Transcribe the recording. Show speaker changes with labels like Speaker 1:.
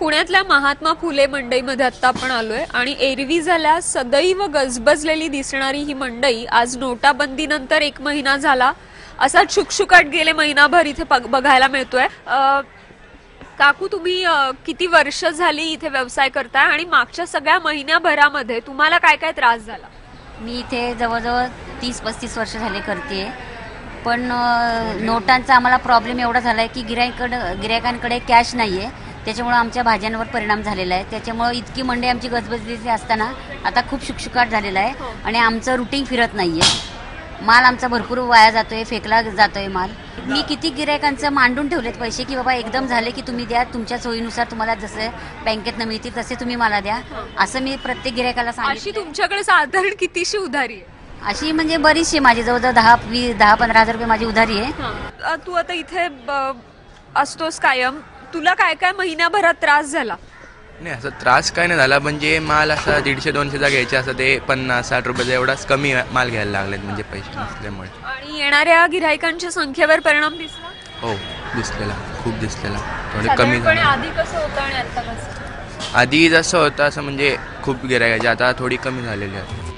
Speaker 1: पुण्यातल्या महात्मा फुले मंडईमध्ये आता आपण आलोय आणि एरवी झाल्या सदैव गजबजलेली दिसणारी ही मंडई आज नोटाबंदीनंतर 1 महिना झाला असा शुकशुकाट गेले महिनाभर इथे बघायला मिळतोय। काकू, तुम्ही किती वर्ष झाली इथे व्यवसाय करताय आणि मागच्या सगळ्या महिन्याभरामध्ये तुम्हाला काय काय त्रास झाला?
Speaker 2: मी इथे जवळजवळ 30-35 वर्ष झाले करते, पण नोटांचा आम्हाला प्रॉब्लेम एवढा झालाय की गिरायकांकडे कॅश नाहीये, त्याच्यामुळे आमच्या भाज्यांवर परिणाम झालेला आहे। त्याच्यामुळे इतकी मंडई आमची गजबजलेली असताना आता खूप शुकशुकाट झालेला आहे आणि आमचं रुटीन फिरत नाहीये। माल आमचा भरपूर वाया जातोय, फेकला जातोय माल। मी किती गिरायकांचं मांडून ठेवलेत पैसे की बाबा एकदम झाले की तुम्ही द्या, तुमच्या सोयीनुसार तुम्हाला जसे बँकेतनं मिळतील तसे तुम्ही मला द्या, असं मी प्रत्येक गिरायकाला सांगितलं।
Speaker 1: अशी तुमच्याकडे साधारण कितीशी उधारी आहे?
Speaker 2: अशी म्हणजे बरीचशी, माझी जवळजवळ 10-15 हजार रुपये माझी उधारी आहे।
Speaker 1: तू आता इथे असतोस कायम, तुला काय काय महिन्याभरात त्रास झाला?
Speaker 3: नाही, असं त्रास काय नाही झाला, म्हणजे माल असा 150-200चा घ्यायचा असं ते 50-60 रुपयाचा एवढाच कमी माल घ्यायला लागलेत, म्हणजे पैसे नसल्यामुळे।
Speaker 1: आणि येणाऱ्या गिरायकांच्या संख्येवर परिणाम दिसला?
Speaker 3: हो, दिसलेला, खूप दिसलेला। थोडे कमी झाले।
Speaker 1: आधी कसं होतं आणि आता कसं?
Speaker 3: आधी जसं होतं असं म्हणजे खूप गिरायकाचे, आता थोडी कमी झालेली आहे।